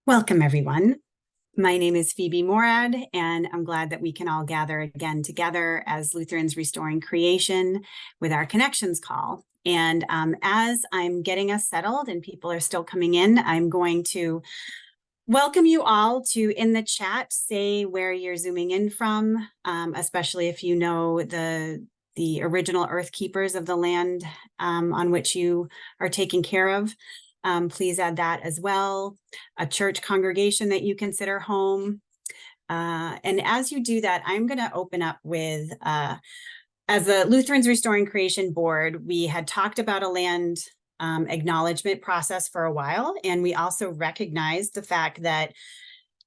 Welcome, everyone. My name is Phoebe Morad, and I'm glad that we can all gather again together as Lutherans Restoring Creation with our Connections call. And as I'm getting us settled and people are still coming in, I'm going to welcome you all to, in the chat, say where you're zooming in from, especially if you know the original Earth Keepers of the land on which you are taking care of. Please add that as well. A church congregation that you consider home. And as you do that, I'm going to open up with, as the Lutherans Restoring Creation Board, we had talked about a land acknowledgement process for a while. And we also recognized the fact that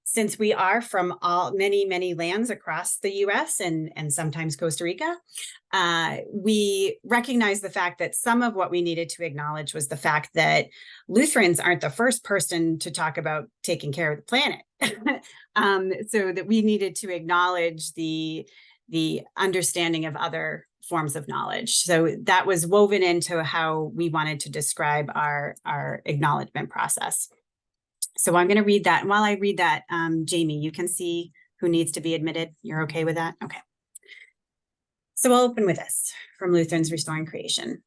since we are from many lands across the US and sometimes Costa Rica, we recognize the fact that some of what we needed to acknowledge was the fact that Lutherans aren't the first person to talk about taking care of the planet. So that we needed to acknowledge the understanding of other forms of knowledge. So that was woven into how we wanted to describe our acknowledgement process. So I'm going to read that. And while I read that, Jamie, you can see who needs to be admitted. You're okay with that? Okay. So I'll open with this from Lutherans Restoring Creation.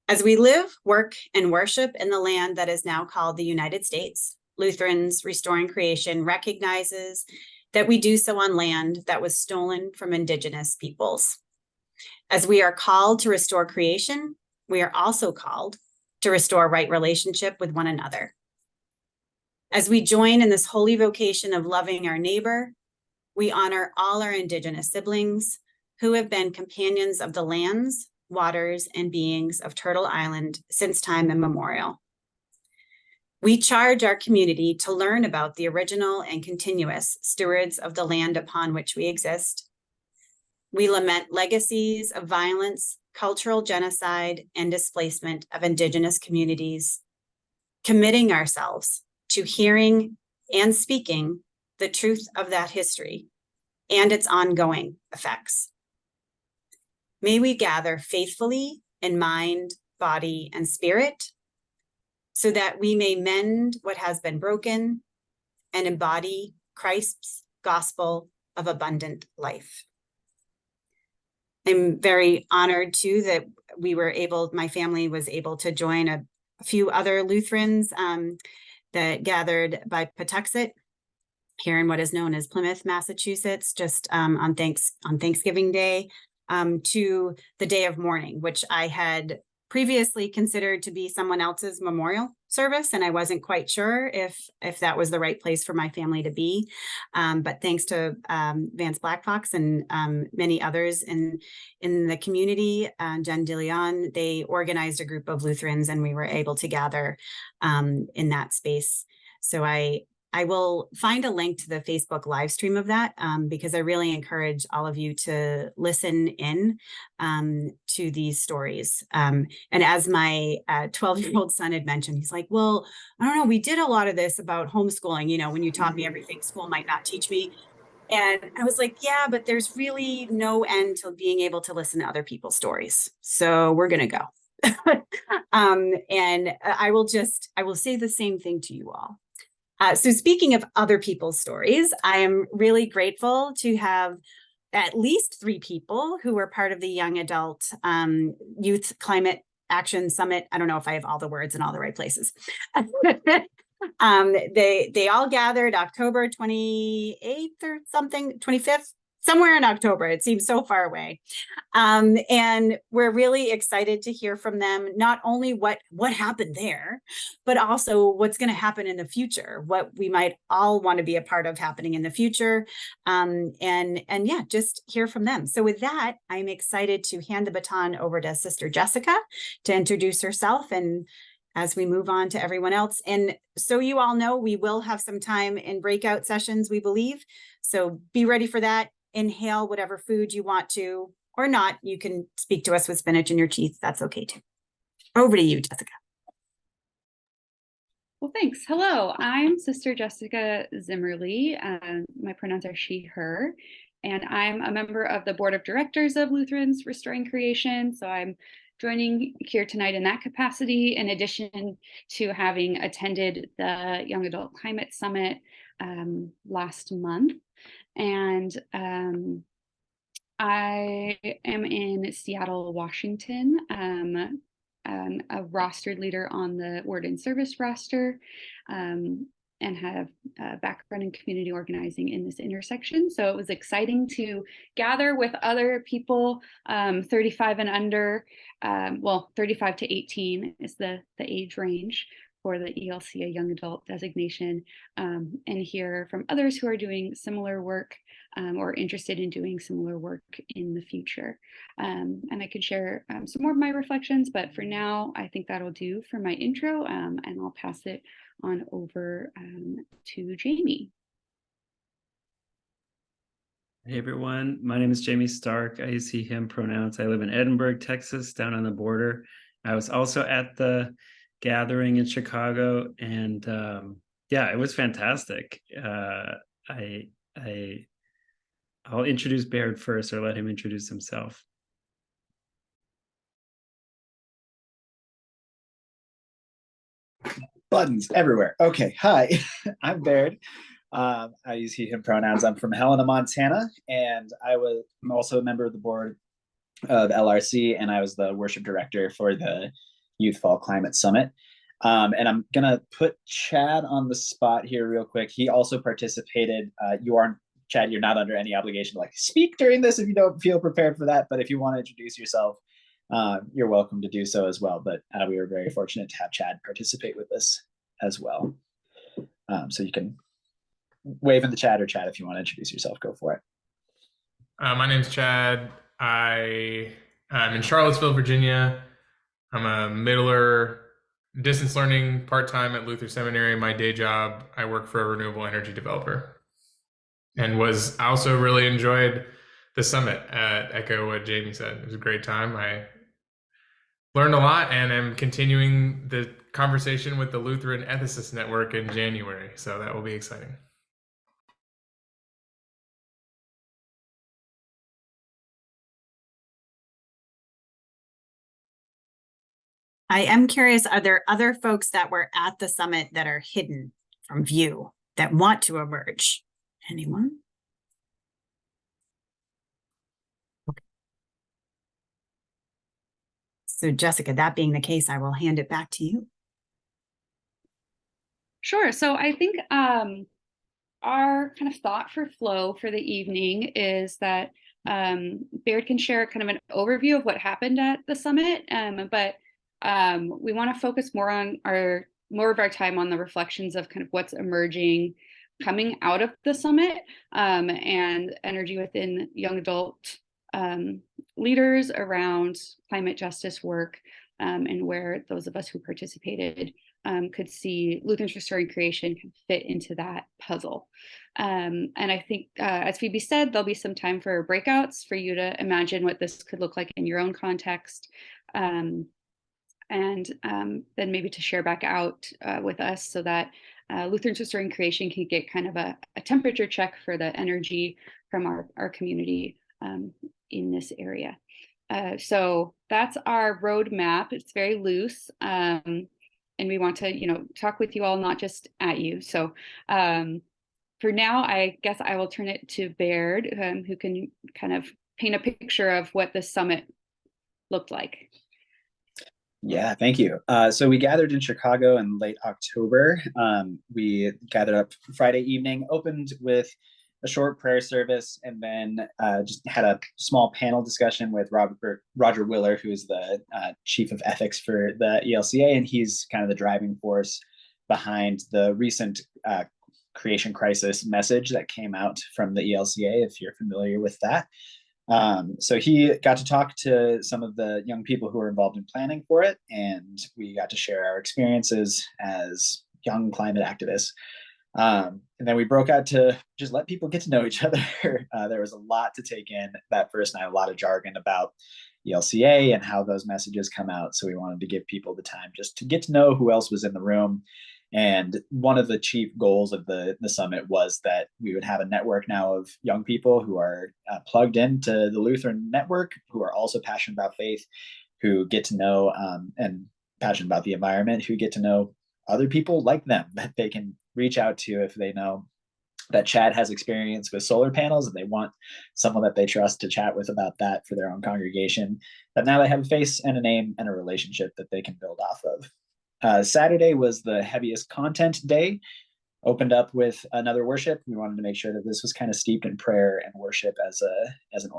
As we live, work, and worship in the land that is now called the United States, Lutherans Restoring Creation recognizes that we do so on land that was stolen from indigenous peoples. As we are called to restore creation, we are also called to restore right relationship with one another. As we join in this holy vocation of loving our neighbor, we honor all our indigenous siblings who have been companions of the lands, waters, and beings of Turtle Island since time immemorial. We charge our community to learn about the original and continuous stewards of the land upon which we exist. We lament legacies of violence, cultural genocide, and displacement of indigenous communities, committing ourselves to hearing and speaking the truth of that history and its ongoing effects. May we gather faithfully in mind, body, and spirit so that we may mend what has been broken and embody Christ's gospel of abundant life. I'm very honored too that my family was able to join a few other Lutherans that gathered by Patuxet here in what is known as Plymouth, Massachusetts, just on Thanksgiving Day, to the day of mourning, which I had previously considered to be someone else's memorial service, and I wasn't quite sure if that was the right place for my family to be. But thanks to Vance Black Fox and many others in the community, Jen DeLeon, they organized a group of Lutherans, and we were able to gather in that space. So I will find a link to the Facebook live stream of that because I really encourage all of you to listen in to these stories. And as my 12-year-old son had mentioned, he's like, well, I don't know, we did a lot of this about homeschooling, when you taught me everything school might not teach me. And I was like, yeah, but there's really no end to being able to listen to other people's stories. So we're going to go. And I will say the same thing to you all. So speaking of other people's stories, I am really grateful to have at least 3 people who were part of the Young Adult Youth Climate Action Summit. I don't know if I have all the words in all the right places. They all gathered October 28th or something, 25th, somewhere in October. It seems so far away. And we're really excited to hear from them, not only what happened there, but also what's going to happen in the future, what we might all want to be a part of happening in the future. And yeah, just hear from them. So with that, I'm excited to hand the baton over to Sister Jessica to introduce herself, and as we move on to everyone else. And so you all know, we will have some time in breakout sessions, we believe. So be ready for that. Inhale whatever food you want to, or not. You can speak to us with spinach in your teeth. That's okay too. Over to you, Jessica. Well, thanks. Hello, I'm Sister Jessica Zimmerly. My pronouns are she, her, and I'm a member of the Board of Directors of Lutherans Restoring Creation. So I'm joining here tonight in that capacity, in addition to having attended the Young Adult Climate Summit last month. And I am in Seattle, Washington, a rostered leader on the Word in Service roster, and have a background in community organizing in this intersection. So it was exciting to gather with other people 35 and under. Well, 35 to 18 is the age range for the ELCA Young Adult designation, and hear from others who are doing similar work or interested in doing similar work in the future. And I could share some more of my reflections, but for now, I think that'll do for my intro, and I'll pass it on over to Jamie. Hey everyone, my name is Jamie Stark. I use he, him pronouns. I live in Edinburgh, Texas, down on the border. I was also at the gathering in Chicago, and yeah, it was fantastic. I'll introduce Baird first, or let him introduce himself. Buttons everywhere. Okay, hi, I'm Baird. I use he, him pronouns. I'm from Helena, Montana, and I'm also a member of the board of LRC, and I was the worship director for the Youth Fall Climate Summit. And I'm gonna put Chad on the spot here real quick. He also participated. Chad, you're not under any obligation to speak during this if you don't feel prepared for that, but if you want to introduce yourself, you're welcome to do so as well. But we were very fortunate to have Chad participate with us as well. So you can wave in the chat, or Chad, if you want to introduce yourself, go for it. My name's Chad. I'm in Charlottesville, Virginia. I'm a middler, distance learning part-time at Luther Seminary. My day job, I work for a renewable energy developer. And I also really enjoyed the summit. Echo what Jamie said. It was a great time. I learned a lot, and I'm continuing the conversation with the Lutheran Ethicist Network in January. So that will be exciting. I am curious, are there other folks that were at the summit that are hidden from view that want to emerge? Anyone? Okay. So Jessica, that being the case, I will hand it back to you. Sure. So I think our kind of thought for flow for the evening is that Baird can share kind of an overview of what happened at the summit, but we want to focus more of our time on the reflections of kind of what's emerging coming out of the summit, and energy within young adult leaders around climate justice work, and where those of us who participated could see Lutherans Restoring Creation can fit into that puzzle. And I think, as Phoebe said, there'll be some time for breakouts for you to imagine what this could look like in your own context. And then maybe to share back out with us so that Lutherans Restoring Creation can get kind of a temperature check for the energy from our community in this area. So that's our roadmap. It's very loose. And we want to, talk with you all, not just at you. So for now, I guess I will turn it to Baird, who can kind of paint a picture of what the summit looked like. Yeah, thank you. So we gathered in Chicago in late October. We gathered up Friday evening, opened with a short prayer service, and then just had a small panel discussion with Roger Willer, who is the chief of ethics for the ELCA, and he's kind of the driving force behind the recent creation crisis message that came out from the ELCA, if you're familiar with that. So he got to talk to some of the young people who were involved in planning for it, and we got to share our experiences as young climate activists. And then we broke out to just let people get to know each other. There was a lot to take in that first night, a lot of jargon about ELCA and how those messages come out. So we wanted to give people the time just to get to know who else was in the room. And one of the chief goals of the summit was that we would have a network now of young people who are plugged into the Lutheran network, who are also passionate about faith, who get to know and passionate about the environment, who get to know other people like them that they can reach out to if they know that Chad has experience with solar panels and they want someone that they trust to chat with about that for their own congregation, that now they have a face and a name and a relationship that they can build off of. Saturday was the heaviest content day, opened up with another worship. We wanted to make sure that this was kind of steeped in prayer and worship as an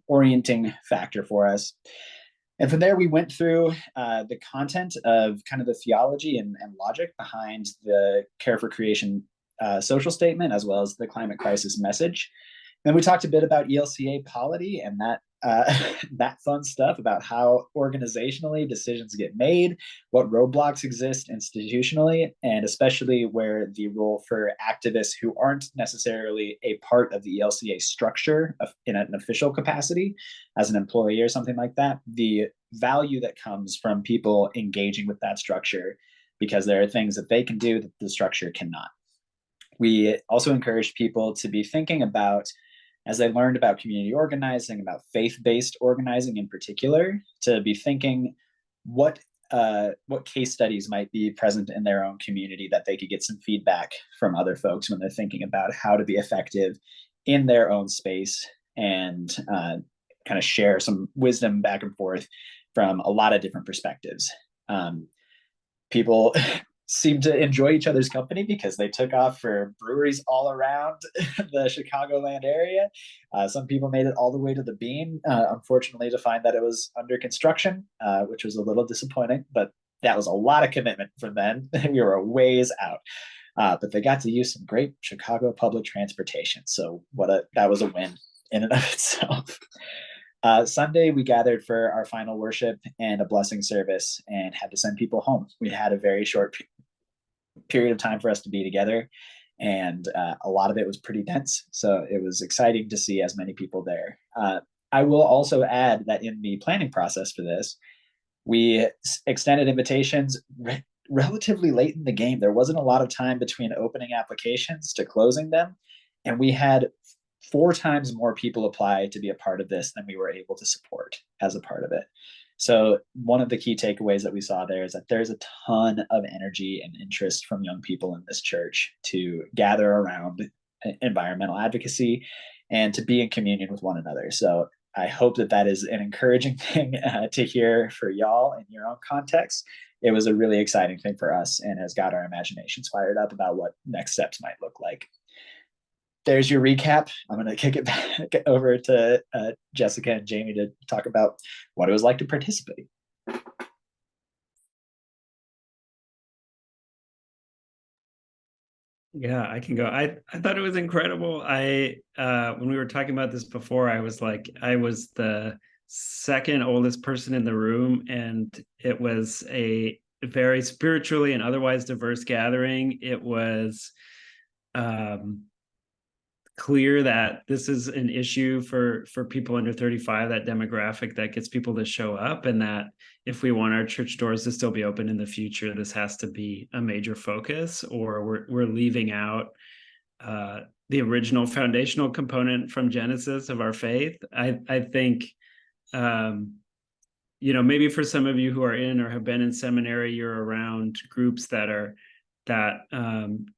orienting factor for us. And from there, we went through the content of kind of the theology and logic behind the Care for Creation social statement, as well as the climate crisis message. Then we talked a bit about ELCA polity and that fun stuff about how organizationally decisions get made, what roadblocks exist institutionally, and especially where the role for activists who aren't necessarily a part of the ELCA structure in an official capacity as an employee or something like that, the value that comes from people engaging with that structure, because there are things that they can do that the structure cannot. We also encouraged people to be thinking about, as they learned about community organizing, about faith-based organizing in particular, to be thinking what case studies might be present in their own community that they could get some feedback from other folks when they're thinking about how to be effective in their own space, and kind of share some wisdom back and forth from a lot of different perspectives. People seemed to enjoy each other's company because they took off for breweries all around the Chicagoland area. Some people made it all the way to the Bean, unfortunately, to find that it was under construction, which was a little disappointing, but that was a lot of commitment from them. We were a ways out. But they got to use some great Chicago public transportation. So that was a win in and of itself. Sunday, we gathered for our final worship and a blessing service and had to send people home. We had a very short period of time for us to be together, and a lot of it was pretty dense. So it was exciting to see as many people there. I will also add that in the planning process for this, we extended invitations relatively late in the game. There wasn't a lot of time between opening applications to closing them, and we had 4 times more people apply to be a part of this than we were able to support as a part of it. So one of the key takeaways that we saw there is that there's a ton of energy and interest from young people in this church to gather around environmental advocacy and to be in communion with one another. So I hope that is an encouraging thing to hear for y'all in your own context. It was a really exciting thing for us and has got our imaginations fired up about what next steps might look like. There's your recap. I'm going to kick it back over to Jessica and Jamie to talk about what it was like to participate. Yeah, I can go. I thought it was incredible. When we were talking about this before, I was like, I was the second oldest person in the room, and it was a very spiritually and otherwise diverse gathering. It was clear that this is an issue for people under 35, that demographic that gets people to show up, and that if we want our church doors to still be open in the future, this has to be a major focus, or we're leaving out the original foundational component from Genesis of our faith. I think maybe for some of you who are in or have been in seminary, you're around groups that are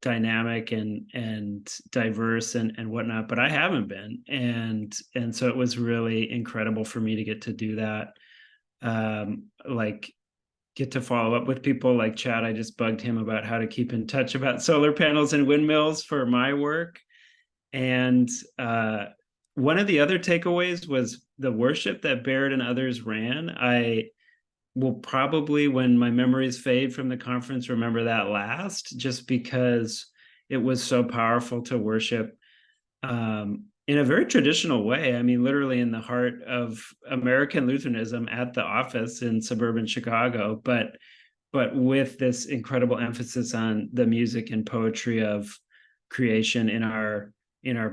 dynamic and diverse and whatnot, but I haven't been, and so it was really incredible for me to get to do that, get to follow up with people like Chad. I just bugged him about how to keep in touch about solar panels and windmills for my work, and one of the other takeaways was the worship that Baird and others ran. I will probably, when my memories fade from the conference, remember that last, just because it was so powerful to worship in a very traditional way. I mean, literally in the heart of American Lutheranism at the office in suburban Chicago, but with this incredible emphasis on the music and poetry of creation in our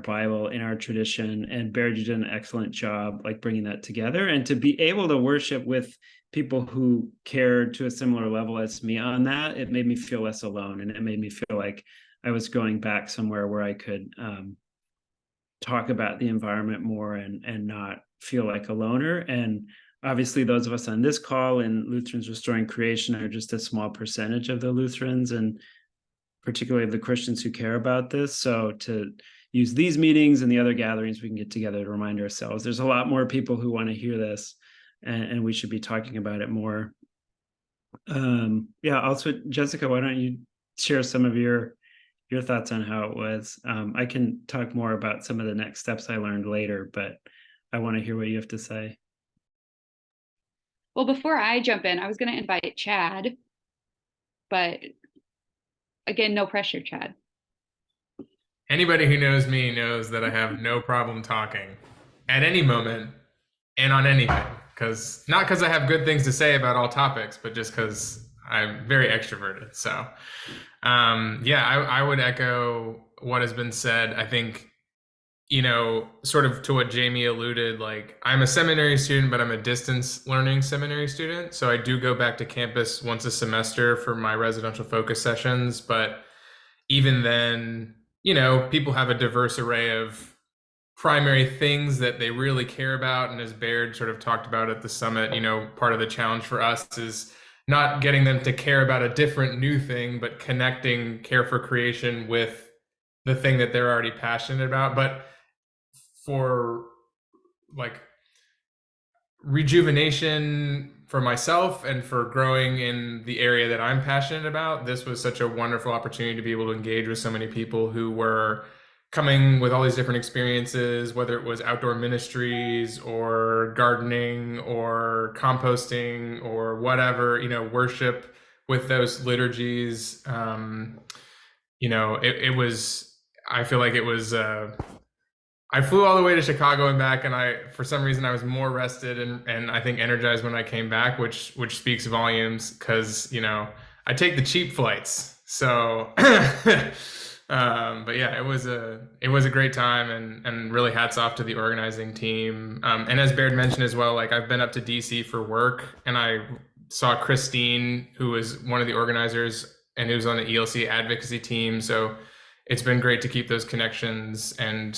Bible, in our tradition. And Baird, you did an excellent job bringing that together, and to be able to worship with people who cared to a similar level as me on that, it made me feel less alone, and it made me feel like I was going back somewhere where I could talk about the environment more and not feel like a loner. And obviously those of us on this call and Lutherans Restoring Creation are just a small percentage of the Lutherans, and particularly the Christians who care about this. So to use these meetings and the other gatherings, we can get together to remind ourselves there's a lot more people who want to hear this, and we should be talking about it more. Yeah, also, Jessica, why don't you share some of your thoughts on how it was? I can talk more about some of the next steps I learned later, but I want to hear what you have to say. Well, before I jump in, I was going to invite Chad, but again, no pressure, Chad. Anybody who knows me knows that I have no problem talking at any moment and on anything. Not because I have good things to say about all topics, but just because I'm very extroverted. So, yeah, I would echo what has been said. I think, sort of to what Jamie alluded, like I'm a seminary student, but I'm a distance learning seminary student. So I do go back to campus once a semester for my residential focus sessions. But even then, people have a diverse array of primary things that they really care about. And as Baird sort of talked about at the summit, part of the challenge for us is not getting them to care about a different new thing, but connecting care for creation with the thing that they're already passionate about. But for like rejuvenation for myself and for growing in the area that I'm passionate about, this was such a wonderful opportunity to be able to engage with so many people who were coming with all these different experiences, whether it was outdoor ministries or gardening or composting or whatever, worship with those liturgies. It was, I feel like it was, I flew all the way to Chicago and back, and for some reason, I was more rested and I think energized when I came back, which speaks volumes because, I take the cheap flights. So, but yeah, it was a great time, and really hats off to the organizing team. And as Baird mentioned as well, like I've been up to DC for work, and I saw Christine, who was one of the organizers and who was on the ELC advocacy team. So it's been great to keep those connections and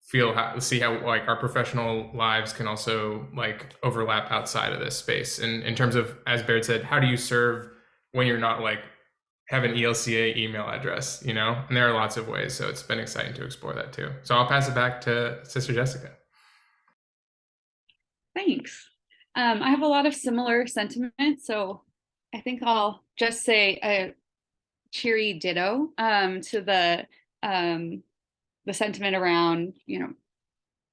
see how like our professional lives can also like overlap outside of this space. And in terms of, as Baird said, how do you serve when you're not like have an ELCA email address, and there are lots of ways. So it's been exciting to explore that too. So I'll pass it back to Sister Jessica. Thanks. I have a lot of similar sentiments, so I think I'll just say a cheery ditto to the sentiment around,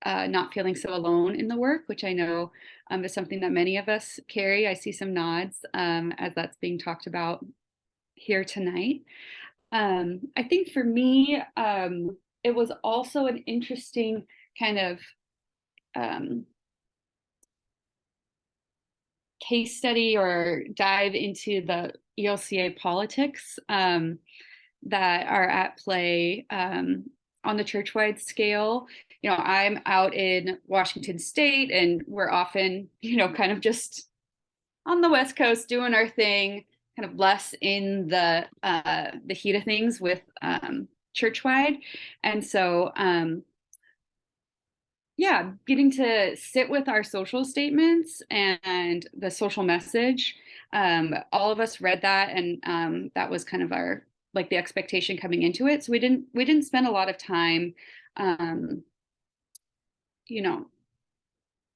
not feeling so alone in the work, which I know is something that many of us carry. I see some nods as that's being talked about here tonight. I think for me, it was also an interesting kind of case study or dive into the ELCA politics that are at play on the churchwide scale. I'm out in Washington State, and we're often, kind of just on the West Coast doing our thing, kind of less in the heat of things with churchwide. And so, yeah, getting to sit with our social statements and the social message. All of us read that, and that was kind of our the expectation coming into it. So we didn't spend a lot of time,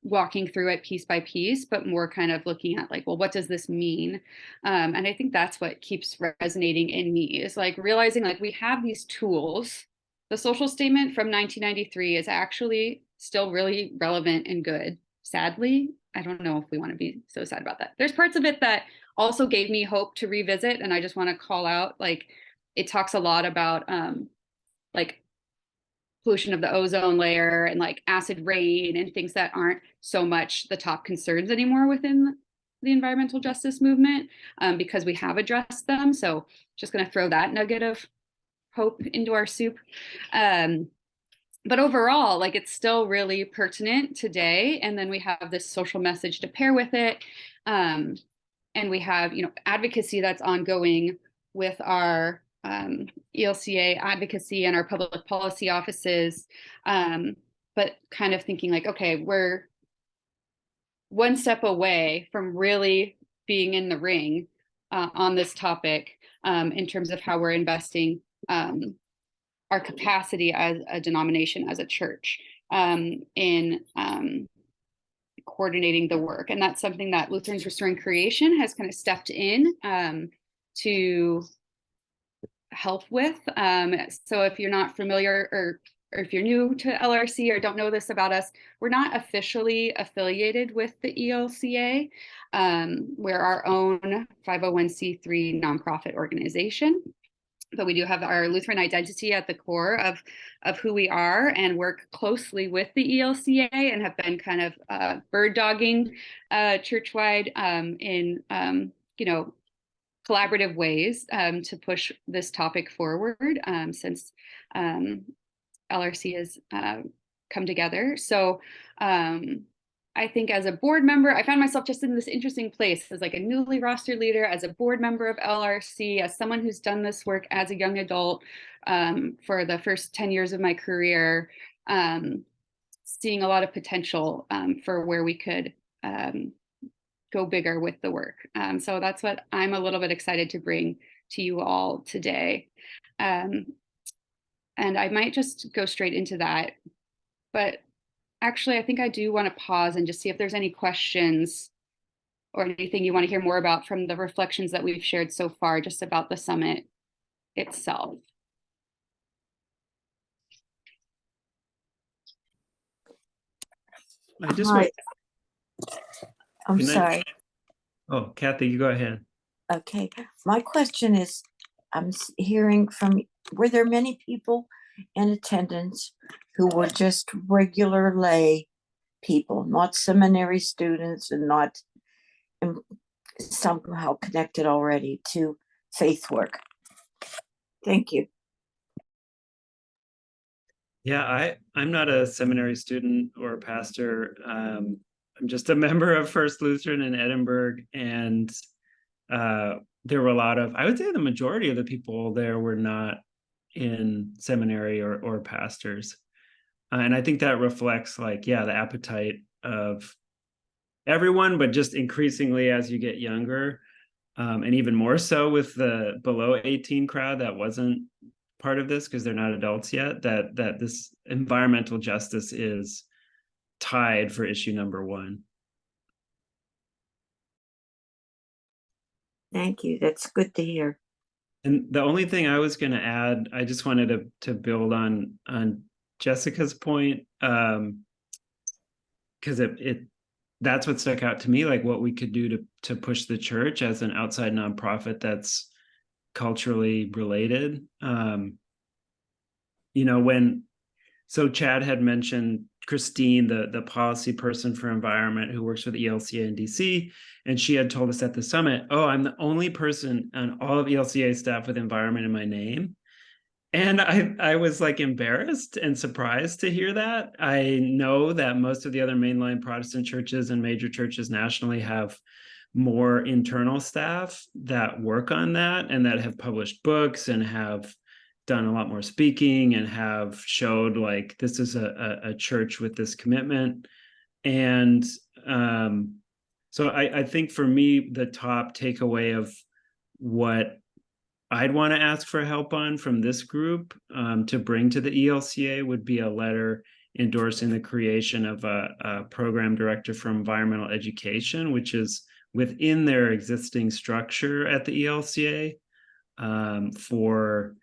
walking through it piece by piece, but more kind of looking at well, what does this mean? And I think that's what keeps resonating in me is realizing we have these tools. The social statement from 1993 is actually still really relevant and good. Sadly, I don't know if we want to be so sad about that. There's parts of it that also gave me hope to revisit, and I just want to call out it talks a lot about pollution of the ozone layer and acid rain and things that aren't so much the top concerns anymore within the environmental justice movement, because we have addressed them. So just going to throw that nugget of hope into our soup. But overall, it's still really pertinent today. And then we have this social message to pair with it. And we have, advocacy that's ongoing with our ELCA advocacy and our public policy offices, but kind of thinking okay, one step away from really being in the ring on this topic in terms of how we're investing our capacity as a denomination, as a church, in coordinating the work. And that's something that Lutherans Restoring Creation has kind of stepped in to help with. So if you're not familiar, or if you're new to LRC or don't know this about us, we're not officially affiliated with the ELCA. We're our own 501c3 nonprofit organization, but we do have our Lutheran identity at the core of who we are, and work closely with the ELCA, and have been kind of bird dogging churchwide in collaborative ways to push this topic forward since LRC has come together. So I think as a board member, I found myself just in this interesting place as like a newly rostered leader, as a board member of LRC, as someone who's done this work as a young adult for the first 10 years of my career, seeing a lot of potential for where we could go bigger with the work. So that's what I'm a little bit excited to bring to you all today. And I might just go straight into that, but actually, I think I do want to pause and just see if there's any questions or anything you want to hear more about from the reflections that we've shared so far, just about the summit itself. I just Hi. want. I'm Can I- sorry. Oh, Kathy, you go ahead. Okay, my question is, hearing from, were there many people in attendance who were just regular lay people, not seminary students and not somehow connected already to faith work? Thank you. Yeah, I'm not a seminary student or a pastor. I'm just a member of First Lutheran in Edinburgh, and there were a lot of, I would say the majority of the people there were not in seminary or pastors. And I think that reflects, like, yeah, the appetite of everyone, but just increasingly as you get younger, and even more so with the below 18 crowd that wasn't part of this because they're not adults yet, that this environmental justice is tied for issue number one. Thank you. That's good to hear. And the only thing I was going to add, I just wanted to build on Jessica's point, because that's what stuck out to me, like what we could do to push the church as an outside nonprofit that's culturally related. So Chad had mentioned Christine, the policy person for environment who works with ELCA in DC, and she had told us at the summit, oh, I'm the only person on all of ELCA staff with environment in my name. And I was like embarrassed and surprised to hear that. I know that most of the other mainline Protestant churches and major churches nationally have more internal staff that work on that and that have published books and have done a lot more speaking and have showed like this is a church with this commitment. And so I think for me, the top takeaway of what I'd want to ask for help on from this group to bring to the ELCA would be a letter endorsing the creation of a program director for environmental education, which is within their existing structure at the ELCA, for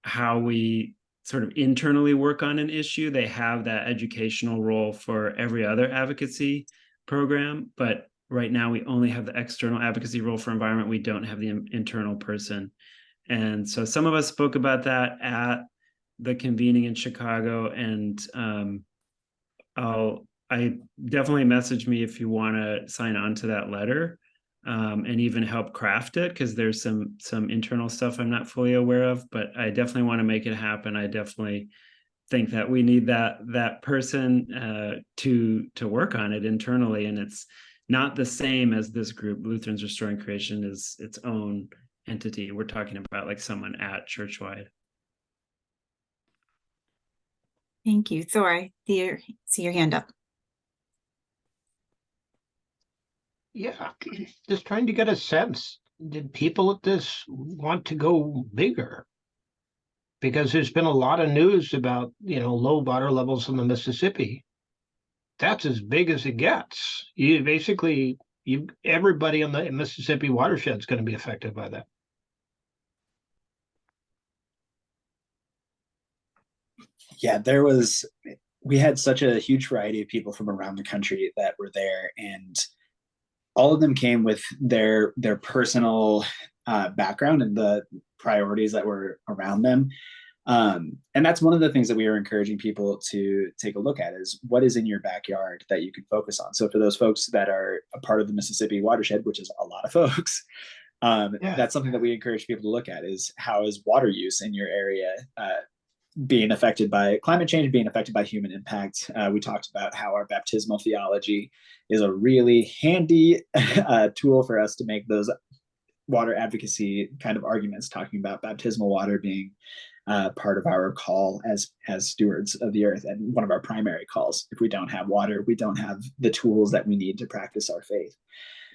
how we sort of internally work on an issue. They have that educational role for every other advocacy program, but right now we only have the external advocacy role for environment. We don't have the internal person. And so some of us spoke about that at the convening in Chicago, and I definitely message me if you want to sign on to that letter, and even help craft it, because there's some internal stuff I'm not fully aware of, but I definitely want to make it happen. I definitely think that we need that person to work on it internally, and it's not the same as this group. Lutherans Restoring Creation is its own entity. We're talking about like someone at Churchwide. Thank you. Thor, I see your hand up. Yeah, just trying to get a sense. Did people at this want to go bigger? Because there's been a lot of news about, low water levels in the Mississippi. That's as big as it gets. Everybody in the Mississippi watershed is going to be affected by that. Yeah, we had such a huge variety of people from around the country that were there, and all of them came with their personal background and the priorities that were around them. And that's one of the things that we are encouraging people to take a look at is what is in your backyard that you can focus on. So for those folks that are a part of the Mississippi watershed, which is a lot of folks, that's something that we encourage people to look at is how is water use in your area being affected by climate change, being affected by human impact. We talked about how our baptismal theology is a really handy tool for us to make those water advocacy kind of arguments, talking about baptismal water being part of our call as stewards of the earth and one of our primary calls. If we don't have water, we don't have the tools that we need to practice our faith.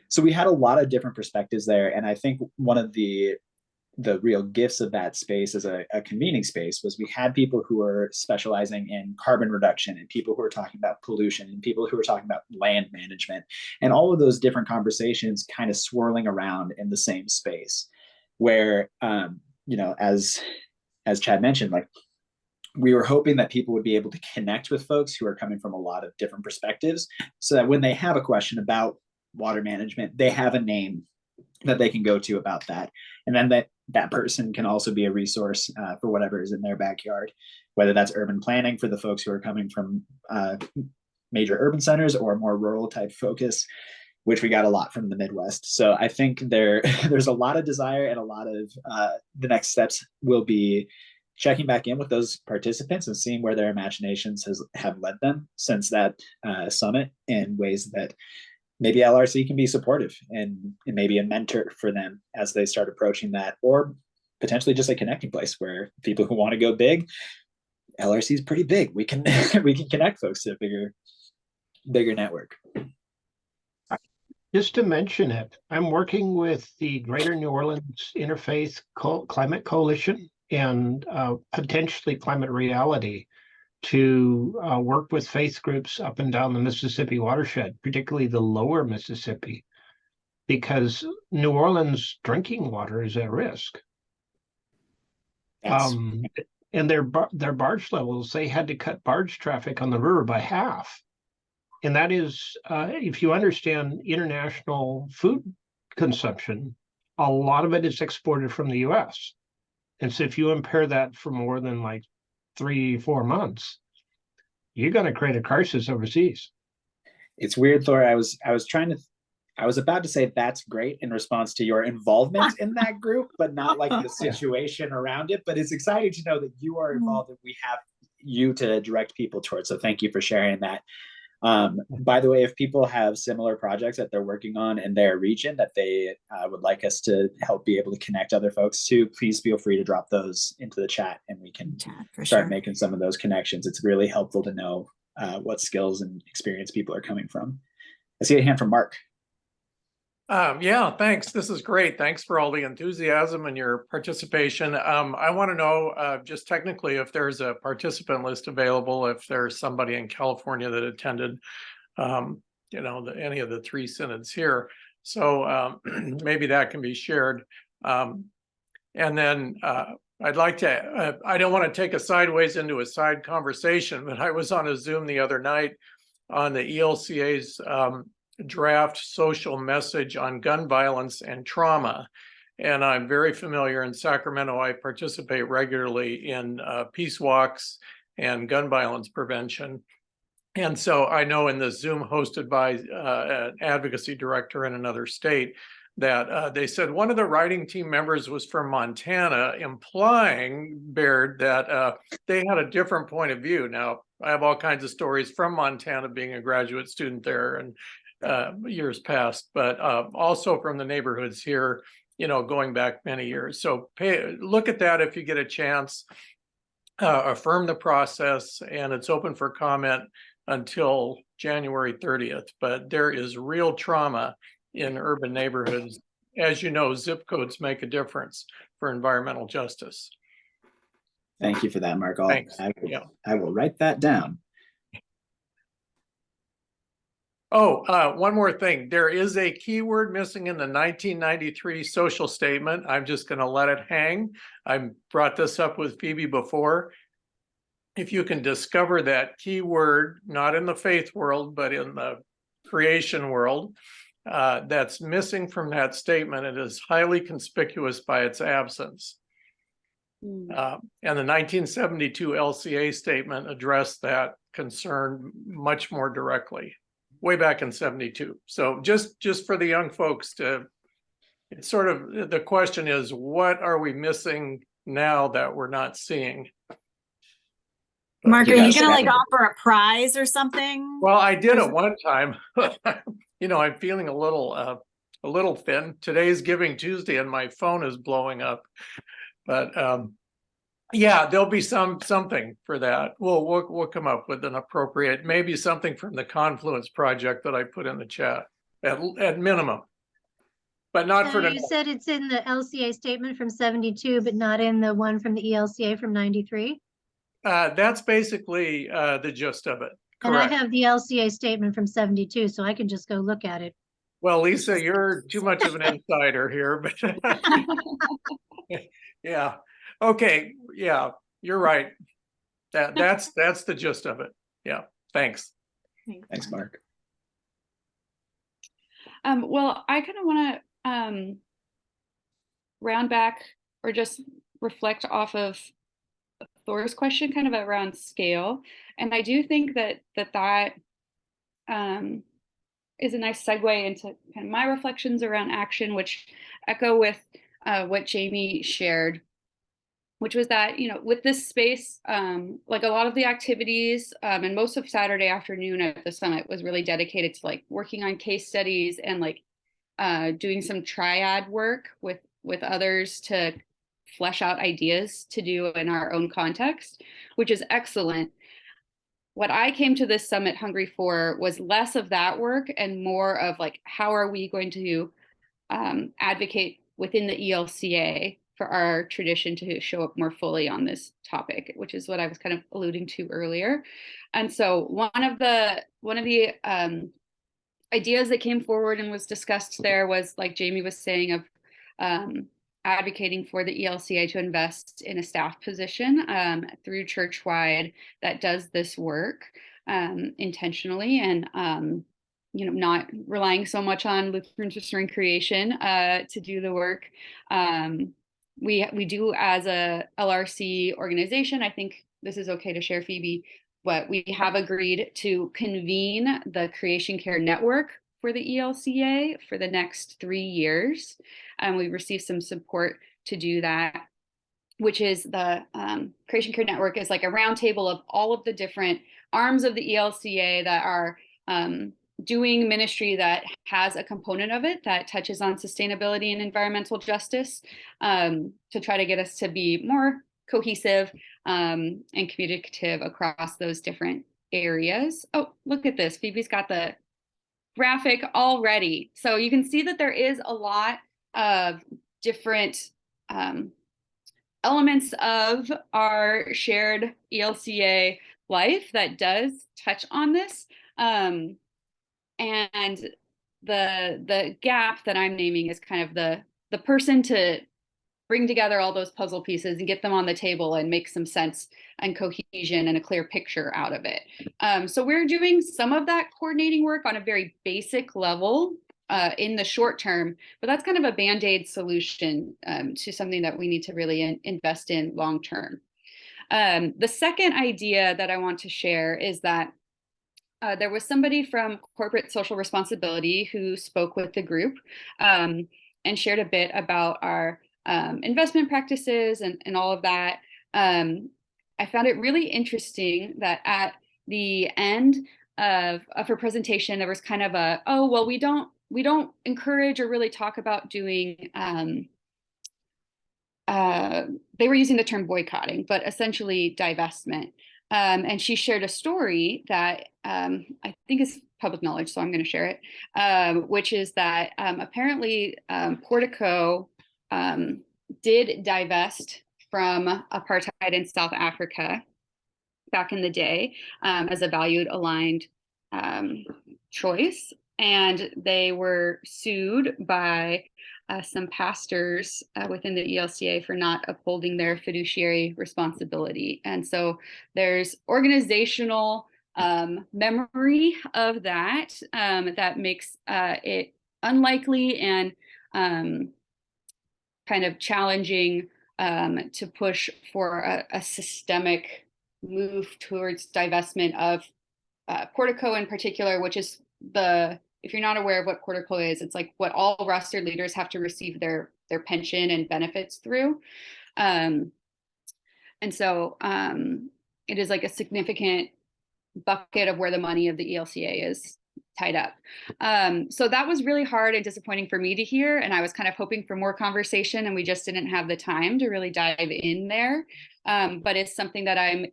So we had a lot of different perspectives there, and I think one of the real gifts of that space as a convening space was we had people who were specializing in carbon reduction and people who were talking about pollution and people who were talking about land management, and all of those different conversations kind of swirling around in the same space where, as Chad mentioned, like we were hoping that people would be able to connect with folks who are coming from a lot of different perspectives so that when they have a question about water management, they have a name that they can go to about that. And then that person can also be a resource for whatever is in their backyard, whether that's urban planning for the folks who are coming from major urban centers or more rural type focus, which we got a lot from the Midwest. So I think there's a lot of desire, and a lot of the next steps will be checking back in with those participants and seeing where their imaginations have led them since that summit in ways that maybe LRC can be supportive and maybe a mentor for them as they start approaching that, or potentially just a connecting place where people who want to go big, LRC is pretty big. We can connect folks to a bigger network. Just to mention it, I'm working with the Greater New Orleans Interfaith Climate Coalition and potentially Climate Reality to work with faith groups up and down the Mississippi watershed, particularly the lower Mississippi, because New Orleans drinking water is at risk. And their barge levels, they had to cut barge traffic on the river by half. And that is, if you understand international food consumption, a lot of it is exported from the US. And so if you impair that for more than like 3-4 months, you're going to create a crisis overseas. It's weird, Thor. I was about to say that's great in response to your involvement in that group, but not like the situation around it. But it's exciting to know that you are involved and we have you to direct people towards. So thank you for sharing that. By the way, if people have similar projects that they're working on in their region that they would like us to help be able to connect other folks to, please feel free to drop those into the chat and we can start making some of those connections. It's really helpful to know what skills and experience people are coming from. I see a hand from Mark. Yeah, thanks. This is great. Thanks for all the enthusiasm and your participation. I want to know just technically if there's a participant list available, if there's somebody in California that attended, any of the 3 synods here. So maybe that can be shared. And then I'd like to, I don't want to take us sideways into a side conversation, but I was on a Zoom the other night on the ELCA's draft social message on gun violence and trauma. And I'm very familiar in Sacramento. I participate regularly in peace walks and gun violence prevention. And so I know in the Zoom hosted by an advocacy director in another state that they said one of the writing team members was from Montana, implying, Baird, that they had a different point of view. Now, I have all kinds of stories from Montana being a graduate student there and years past, but also from the neighborhoods here, going back many years. So look at that if you get a chance, affirm the process, and it's open for comment until January 30th. But there is real trauma in urban neighborhoods. As you know, zip codes make a difference for environmental justice. Thank you for that, Mark. Thanks. I will write that down. Oh, one more thing. There is a keyword missing in the 1993 social statement. I'm just going to let it hang. I brought this up with Phoebe before. If you can discover that keyword, not in the faith world, but in the creation world, that's missing from that statement, it is highly conspicuous by its absence. And the 1972 LCA statement addressed that concern much more directly, way back in 72. So just for the young folks to, it's sort of, the question is, what are we missing now that we're not seeing? Mark, You are you guys gonna got like it. offer a prize or something? Well, I did at one time. You know, I'm feeling a little thin. Today's Giving Tuesday and my phone is blowing up. But yeah, there'll be something for that. We'll come up with an appropriate, maybe something from the Confluence project that I put in the chat at minimum. But not So for you tonight. said it's in the LCA statement from 72, but not in the one from the ELCA from 93? That's basically the gist of it. And I Correct. have the LCA statement from 72, so I can just go look at it. Well, Lisa, you're too much of an insider here, but yeah. Okay, yeah, you're right. That's the gist of it. Yeah, thanks. Thanks, Mark. Well, I kind of want to round back or just reflect off of Thor's question kind of around scale. And I do think that is a nice segue into kind of my reflections around action, which echo with what Jamie shared, which was that, you know, with this space, like a lot of the activities and most of Saturday afternoon at the summit was really dedicated to like working on case studies and like doing some triad work with others to flesh out ideas to do in our own context, which is excellent. What I came to this summit hungry for was less of that work and more of like, how are we going to advocate within the ELCA for our tradition to show up more fully on this topic, which is what I was kind of alluding to earlier. And so one of the ideas that came forward and was discussed there was, like Jamie was saying, of advocating for the ELCA to invest in a staff position through Churchwide that does this work intentionally and you know, not relying so much on Lutherans Restoring Creation to do the work. We do as a LRC organization, I think this is okay to share, Phoebe, but we have agreed to convene the Creation Care Network for the ELCA for the next 3 years. And we received some support to do that, which is the Creation Care Network is like a roundtable of all of the different arms of the ELCA that are doing ministry that has a component of it that touches on sustainability and environmental justice to try to get us to be more cohesive and communicative across those different areas. Oh, look at this. Phoebe's got the graphic already. So you can see that there is a lot of different elements of our shared ELCA life that does touch on this. And the gap that I'm naming is kind of the person to bring together all those puzzle pieces and get them on the table and make some sense and cohesion and a clear picture out of it. So we're doing some of that coordinating work on a very basic level in the short term, but that's kind of a Band-Aid solution to something that we need to really invest in long term. The second idea that I want to share is that there was somebody from Corporate Social Responsibility who spoke with the group and shared a bit about our investment practices and all of that. I found it really interesting that at the end of her presentation, there was kind of a, oh, well, we don't encourage or really talk about doing, they were using the term boycotting, but essentially divestment. And she shared a story that I think is public knowledge, so I'm going to share it, which is that apparently Portico did divest from apartheid in South Africa back in the day as a valued aligned choice. And they were sued by some pastors within the ELCA for not upholding their fiduciary responsibility. And so there's organizational memory of that that makes it unlikely and kind of challenging to push for a systemic move towards divestment of Portico in particular, which is if you're not aware of what Portico is, it's like what all rostered leaders have to receive their pension and benefits through. And so it is like a significant bucket of where the money of the ELCA is tied up. So that was really hard and disappointing for me to hear. And I was kind of hoping for more conversation, and we just didn't have the time to really dive in there. But it's something that I'm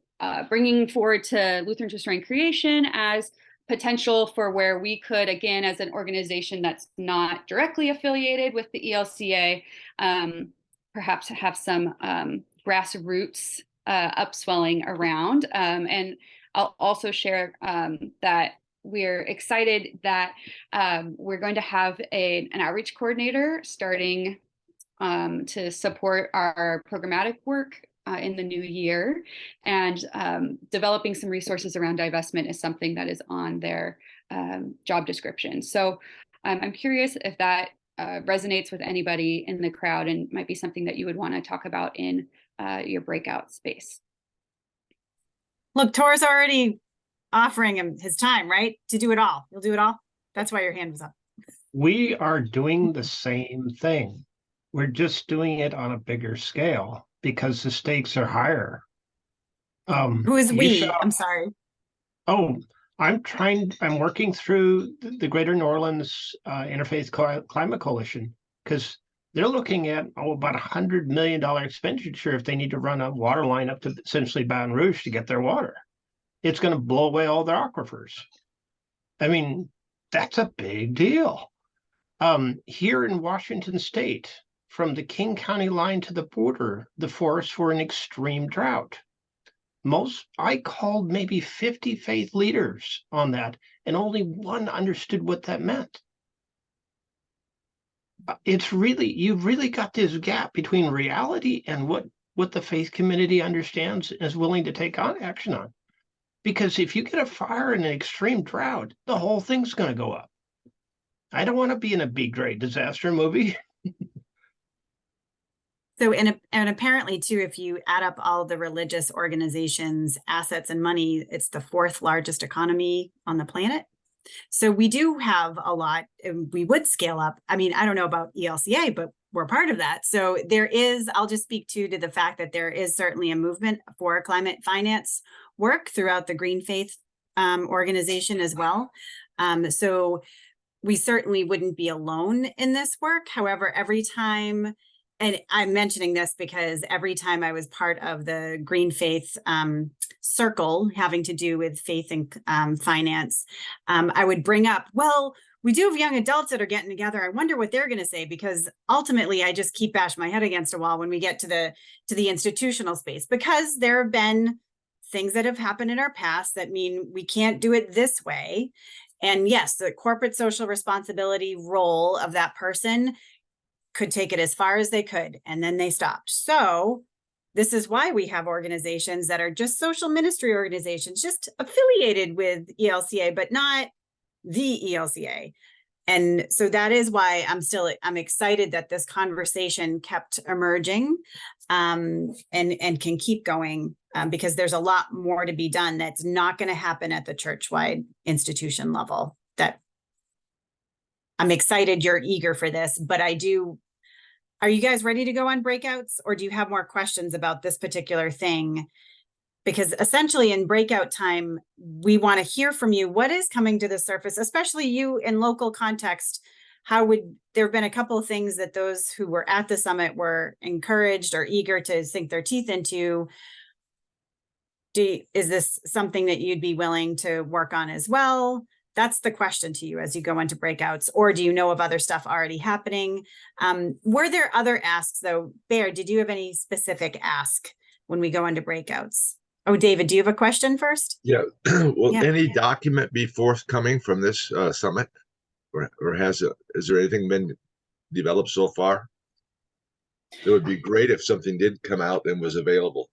bringing forward to Lutherans Restoring Creation as potential for where we could, again, as an organization that's not directly affiliated with the ELCA, perhaps have some grassroots upswelling around. And I'll also share that we're excited that we're going to have an outreach coordinator starting to support our programmatic work in the new year, and developing some resources around divestment is something that is on their job description. So I'm curious if that resonates with anybody in the crowd and might be something that you would want to talk about in your breakout space. Look, Tor's already offering him his time, right? To do it all. You'll do it all. That's why your hand was up. We are doing the same thing. We're just doing it on a bigger scale because the stakes are higher. Who is we? I'm sorry. Oh, I'm working through the Greater New Orleans Interfaith Climate Coalition, because they're looking at about $100 million expenditure if they need to run a water line up to essentially Baton Rouge to get their water. It's going to blow away all their aquifers. I mean, that's a big deal. Here in Washington State, from the King County line to the border, the forests were in extreme drought. I called maybe 50 faith leaders on that, and only one understood what that meant. You've really got this gap between reality and what the faith community understands and is willing to take on action on. Because if you get a fire in an extreme drought, the whole thing's going to go up. I don't want to be in a big, great disaster movie. So, and apparently too, if you add up all the religious organizations, assets and money, it's the 4th largest economy on the planet. So we do have a lot, and we would scale up. I mean, I don't know about ELCA, but we're part of that. So I'll just speak to the fact that there is certainly a movement for climate finance work throughout the Green Faith organization as well. So we certainly wouldn't be alone in this work. However, every time, and I'm mentioning this because every time I was part of the Green Faith circle having to do with faith and finance, I would bring up, well, we do have young adults that are getting together. I wonder what they're going to say, because ultimately I just keep bashing my head against a wall when we get to the institutional space, because there have been things that have happened in our past that mean we can't do it this way. And yes, the corporate social responsibility role of that person could take it as far as they could, and then they stopped. So this is why we have organizations that are just social ministry organizations, just affiliated with ELCA, but not the ELCA. And so that is why I'm excited that this conversation kept emerging and can keep going, because there's a lot more to be done that's not going to happen at the church-wide institution level. That I'm excited you're eager for this, but are you guys ready to go on breakouts, or do you have more questions about this particular thing? Because essentially in breakout time, we want to hear from you. What is coming to the surface, especially you in local context? There have been a couple of things that those who were at the summit were encouraged or eager to sink their teeth into. is this something that you'd be willing to work on as well? That's the question to you as you go into breakouts, or do you know of other stuff already happening? Were there other asks though? Bear, did you have any specific ask when we go into breakouts? Oh, David, do you have a question first? Yeah. Will Yeah. any document be forthcoming from this summit, or has there anything been developed so far? It would be great if something did come out and was available.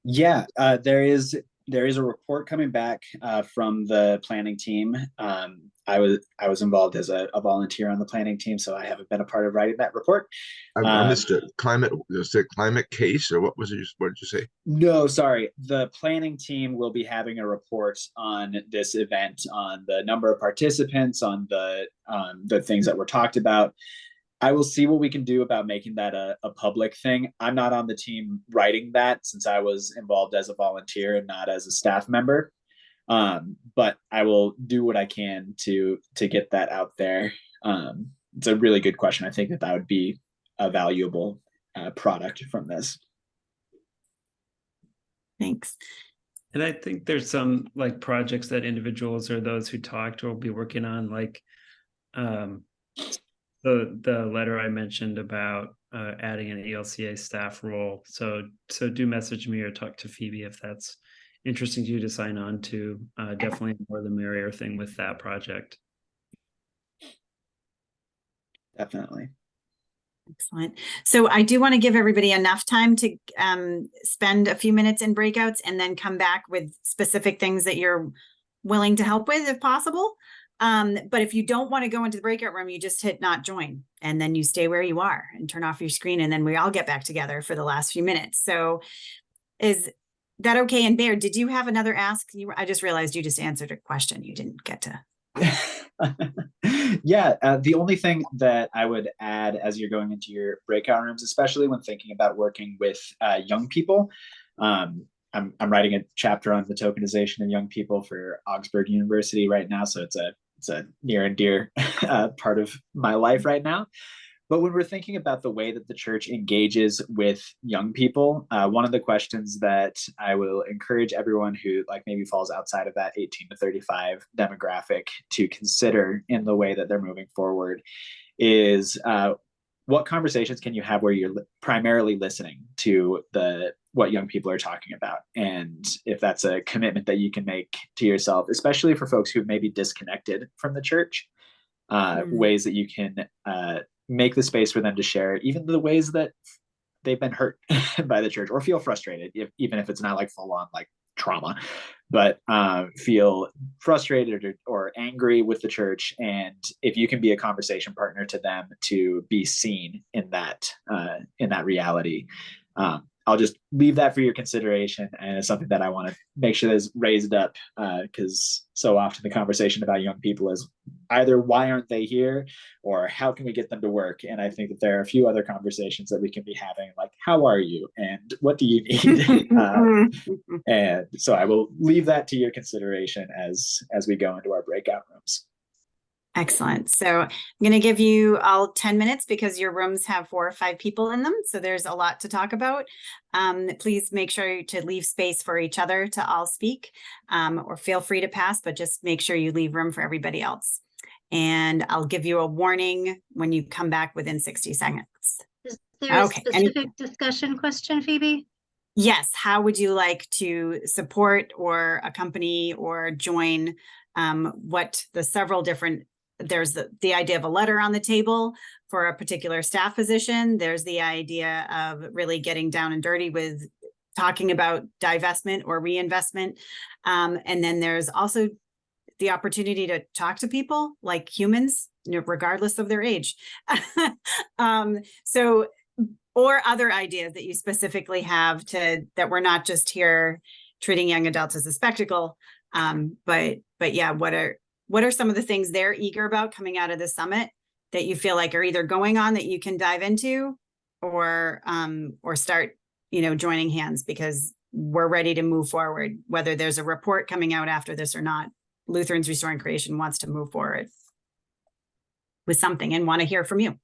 Yeah, there is a report coming back from the planning team. I was involved as a volunteer on the planning team, so I haven't been a part of writing that report. I missed it. Climate case, or what was it? What did you say? No, sorry. The planning team will be having a report on this event, on the number of participants, on the things that were talked about. I will see what we can do about making that a public thing. I'm not on the team writing that, since I was involved as a volunteer and not as a staff member. But I will do what I can to get that out there. It's a really good question. I think that would be a valuable product from this. Thanks. And I think there's some like projects that individuals or those who talked will be working on, like the letter I mentioned about adding an ELCA staff role. So do message me or talk to Phoebe if that's interesting to you to sign on to. Definitely more the merrier thing with that project. Definitely. Excellent. So I do want to give everybody enough time to spend a few minutes in breakouts and then come back with specific things that you're willing to help with if possible. But if you don't want to go into the breakout room, you just hit not join and then you stay where you are and turn off your screen, and then we all get back together for the last few minutes. So is that okay? And Bear, did you have another ask? I just realized you just answered a question. You didn't get to. Yeah, the only thing that I would add as you're going into your breakout rooms, especially when thinking about working with young people, I'm writing a chapter on the tokenization of young people for Augsburg University right now, so it's a near and dear part of my life right now. But when we're thinking about the way that the church engages with young people, one of the questions that I will encourage everyone who maybe falls outside of that 18 to 35 demographic to consider in the way that they're moving forward is what conversations can you have where you're primarily listening to what young people are talking about? And if that's a commitment that you can make to yourself, especially for folks who may be disconnected from the church, ways that you can make the space for them to share even the ways that they've been hurt by the church or feel frustrated, even if it's not full on trauma, but feel frustrated or angry with the church. And if you can be a conversation partner to them to be seen in that reality, I'll just leave that for your consideration. And it's something that I want to make sure is raised up, because so often the conversation about young people is either why aren't they here or how can we get them to work? And I think that there are a few other conversations that we can be having, like, how are you and what do you need? And so I will leave that to your consideration as we go into our breakout rooms. Excellent. So I'm going to give you all 10 minutes because your rooms have 4 or 5 people in them. So there's a lot to talk about. Please make sure to leave space for each other to all speak, or feel free to pass, but just make sure you leave room for everybody else. And I'll give you a warning when you come back within 60 seconds. Is there a specific discussion question, Phoebe? Yes. How would you like to support or accompany or join what the several different, there's the idea of a letter on the table for a particular staff position. There's the idea of really getting down and dirty with talking about divestment or reinvestment. And then there's also the opportunity to talk to people like humans, regardless of their age. Or other ideas that you specifically have that we're not just here treating young adults as a spectacle. But yeah, what are some of the things they're eager about coming out of the summit that you feel like are either going on that you can dive into or start, joining hands, because we're ready to move forward, whether there's a report coming out after this or not. Lutherans Restoring Creation wants to move forward with something and want to hear from you.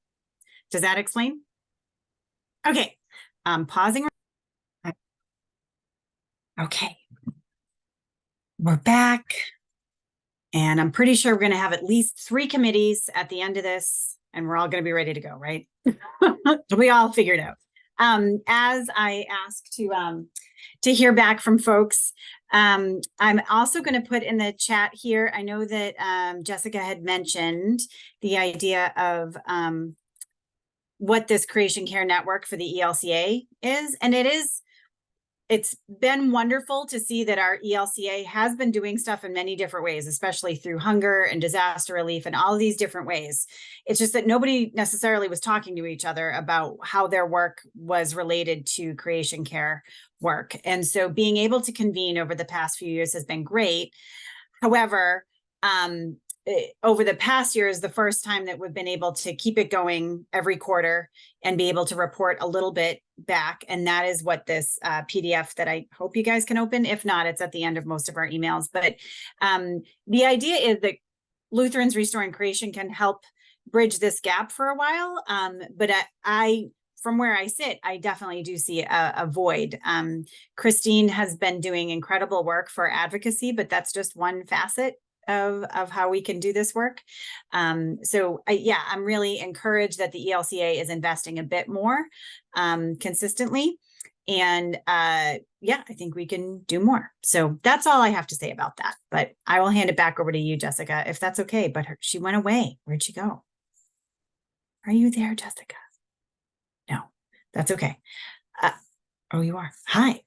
Does that explain? Okay. Pausing. Okay. We're back. And I'm pretty sure we're going to have at least 3 committees at the end of this, and we're all going to be ready to go, right? We all figured out. As I ask to hear back from folks, I'm also going to put in the chat here. I know that Jessica had mentioned the idea of what this Creation Care Network for the ELCA is, and it's been wonderful to see that our ELCA has been doing stuff in many different ways, especially through hunger and disaster relief and all these different ways. It's just that nobody necessarily was talking to each other about how their work was related to creation care work. And so being able to convene over the past few years has been great. However, over the past year is the first time that we've been able to keep it going every quarter and be able to report a little bit back. And that is what this PDF that I hope you guys can open. If not, it's at the end of most of our emails. But the idea is that Lutherans Restoring Creation can help bridge this gap for a while. But I from where I sit, I definitely do see a void. Christine has been doing incredible work for advocacy, but that's just one facet of how we can do this work. So I'm really encouraged that the ELCA is investing a bit more consistently. And I think we can do more. So that's all I have to say about that. But I will hand it back over to you, Jessica, if that's okay. But she went away. Where'd she go? Are you there, Jessica? No, that's okay. Oh, you are. Hi.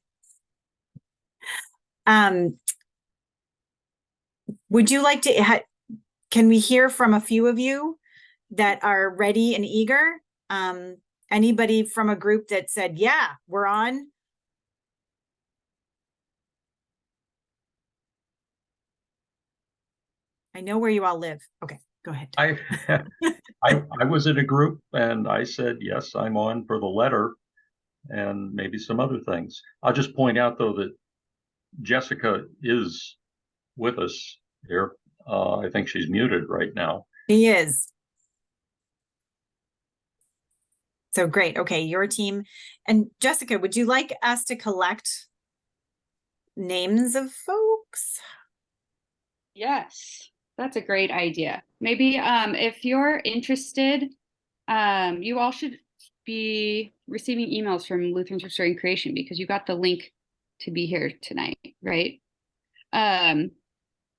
Would you like to, can we hear from a few of you that are ready and eager? Anybody from a group that said, yeah, we're on? I know where you all live. Okay, go ahead. I was in a group and I said, yes, I'm on for the letter and maybe some other things. I'll just point out, though, that Jessica is with us here. I think she's muted right now. He is. So great. Okay, your team. And Jessica, would you like us to collect names of folks? Yes, that's a great idea. Maybe if you're interested, you all should be receiving emails from Lutherans Restoring Creation because you got the link to be here tonight, right?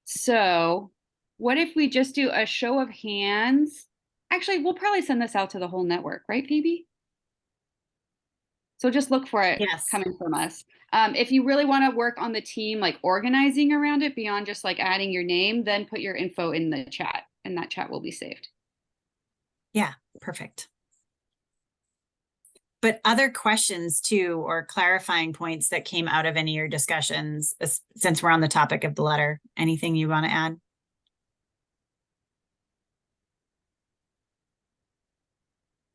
So what if we just do a show of hands? Actually, we'll probably send this out to the whole network, right, Phoebe? So just look for it coming from us. If you really want to work on the team, like organizing around it beyond just like adding your name, then put your info in the chat and that chat will be saved. Yeah, perfect. But other questions too, or clarifying points that came out of any of your discussions, since we're on the topic of the letter, anything you want to add?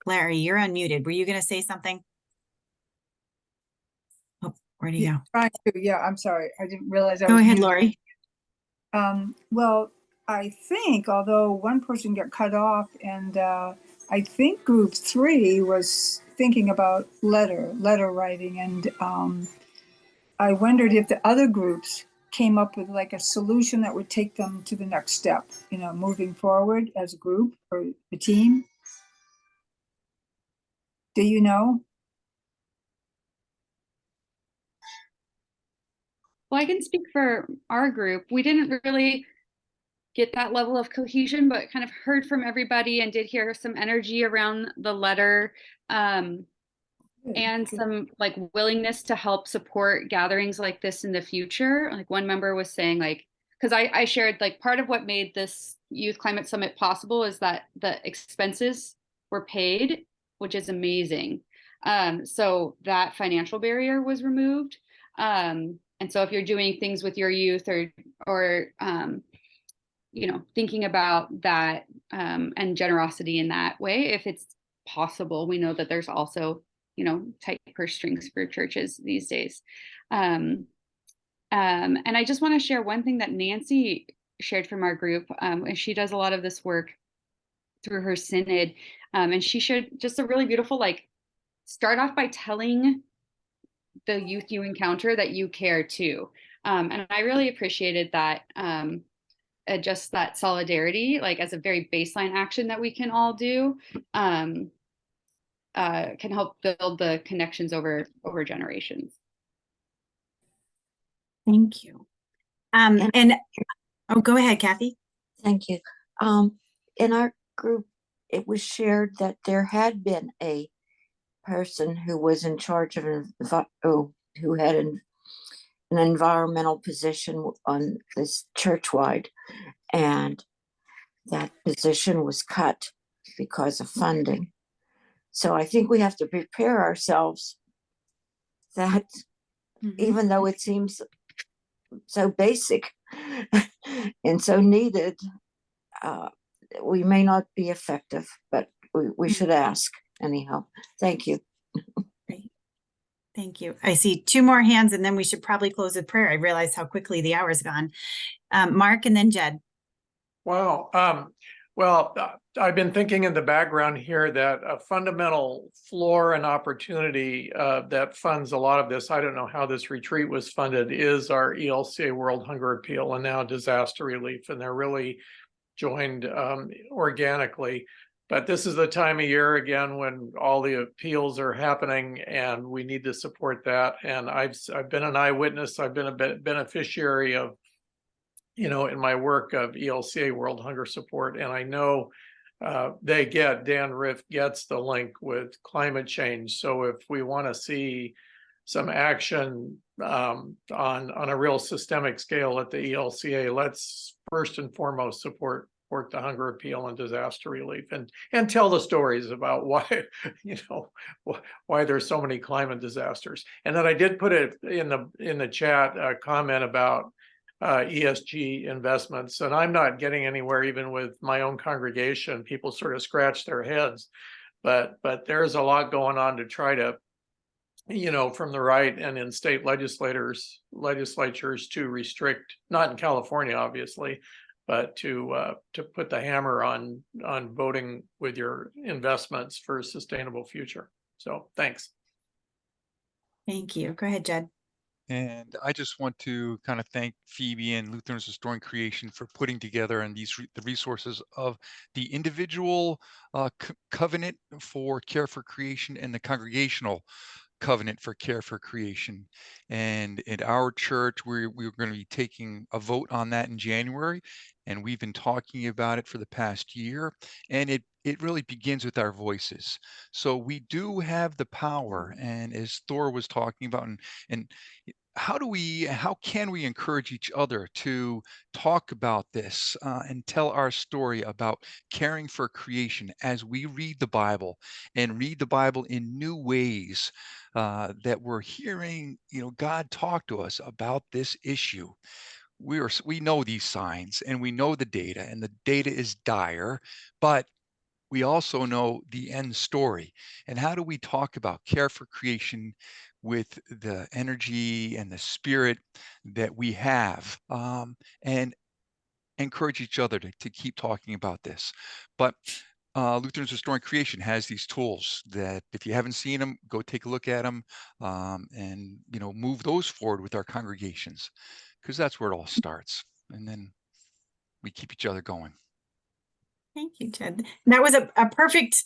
Larry, you're unmuted. Were you going to say something? Oh, where'd he go? Trying to, yeah, I'm sorry. I didn't realize I Go was ahead, muted. Lori. Well, I think, although one person got cut off, and I think group 3 was thinking about letter writing, and I wondered if the other groups came up with like a solution that would take them to the next step, you know, moving forward as a group or a team. Do you know? Well, I can speak for our group. We didn't really get that level of cohesion, but kind of heard from everybody and did hear some energy around the letter and some like willingness to help support gatherings like this in the future. Like one member was saying, like, because I shared like part of what made this Youth Climate Summit possible is that the expenses were paid, which is amazing. So that financial barrier was removed. And so if you're doing things with your youth or you know, thinking about that and generosity in that way, if it's possible, we know that there's also, you know, tight purse strings for churches these days. And I just want to share one thing that Nancy shared from our group, and she does a lot of this work through her synod. And she shared just a really beautiful, like, start off by telling the youth you encounter that you care too. And I really appreciated that, just that solidarity, like as a very baseline action that we can all do, can help build the connections over generations. Thank you. And oh, go ahead, Kathy. Thank you. In our group, it was shared that there had been a person who was in charge of who had an environmental position on this churchwide, and that position was cut because of funding. So I think we have to prepare ourselves that even though it seems so basic and so needed, we may not be effective, but we should ask anyhow. Thank you. Great. Thank you. I see 2 more hands, and then we should probably close with prayer. I realize how quickly the hour's gone. Mark and then Jed. Wow. Well, I've been thinking in the background here that a fundamental flaw and opportunity that funds a lot of this, I don't know how this retreat was funded, is our ELCA World Hunger Appeal and now disaster relief. And they're really joined organically. But this is the time of year again when all the appeals are happening, and we need to support that. And I've been an eyewitness. I've been a beneficiary of, in my work of ELCA World Hunger Support, and I know Dan Riff gets the link with climate change. So if we want to see some action on a real systemic scale at the ELCA, let's first and foremost support the hunger appeal and disaster relief, and tell the stories about why why there's so many climate disasters. And then I did put it in the chat, a comment about ESG investments, and I'm not getting anywhere even with my own congregation. People sort of scratch their heads, but there's a lot going on to try to, from the right and in state legislatures to restrict, not in California obviously, but to put the hammer on voting with your investments for a sustainable future. So thanks. Thank you. Go ahead, Jed. And I just want to kind of thank Phoebe and Lutherans Restoring Creation for putting together and the resources of the individual covenant for care for creation and the congregational covenant for care for creation. And in our church, we're going to be taking a vote on that in January, and we've been talking about it for the past year, and it really begins with our voices. So we do have the power, and as Thor was talking about, and how can we encourage each other to talk about this and tell our story about caring for creation as we read the Bible, and read the Bible in new ways that we're hearing, God talk to us about this issue. We know these signs, and we know the data, and the data is dire, but we also know the end story. And how do we talk about care for creation with the energy and the spirit that we have, and encourage each other to keep talking about this? But Lutherans Restoring Creation has these tools that, if you haven't seen them, go take a look at them, and move those forward with our congregations, because that's where it all starts, and then we keep each other going. Thank you, Jed. That was a perfect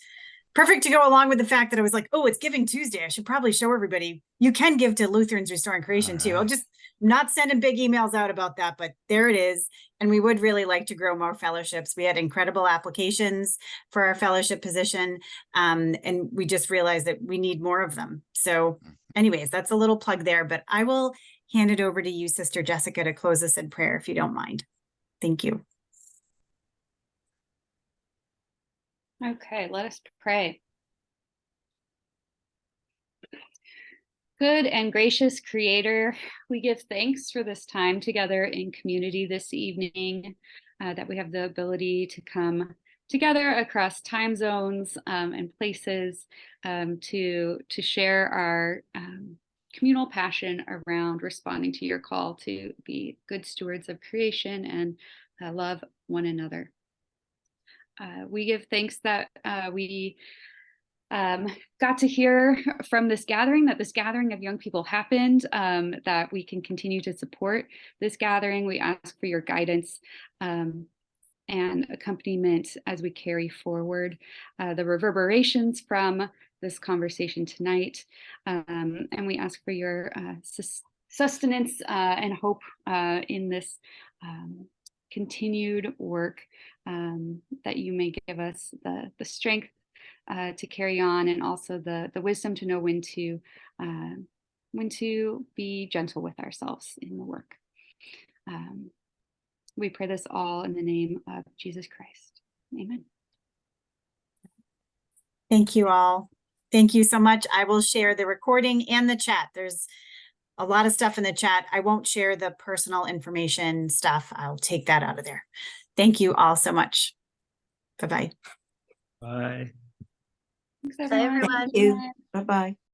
to go along with the fact that I was like, oh, it's Giving Tuesday. I should probably show everybody you can give to Lutherans Restoring Creation too. I'll just not sending big emails out about that, but there it is. And we would really like to grow more fellowships. We had incredible applications for our fellowship position. And we just realized that we need more of them. So anyways, that's a little plug there, but I will hand it over to you, Sister Jessica, to close us in prayer, if you don't mind. Thank you. Okay, let us pray. Good and gracious Creator, we give thanks for this time together in community this evening, that we have the ability to come together across time zones and places to share our communal passion around responding to your call to be good stewards of creation and love one another. We give thanks that we got to hear from this gathering that this gathering of young people happened, that we can continue to support this gathering. We ask for your guidance and accompaniment as we carry forward the reverberations from this conversation tonight. And we ask for your sustenance and hope in this continued work, that you may give us the strength to carry on, and also the wisdom to know when to be gentle with ourselves in the work. We pray this all in the name of Jesus Christ. Amen. Thank you all. Thank you so much. I will share the recording and the chat. There's a lot of stuff in the chat. I won't share the personal information stuff. I'll take that out of there. Thank you all so much. Bye-bye. Bye. Thanks, Bye, everyone. everyone. Thank you. Bye-bye.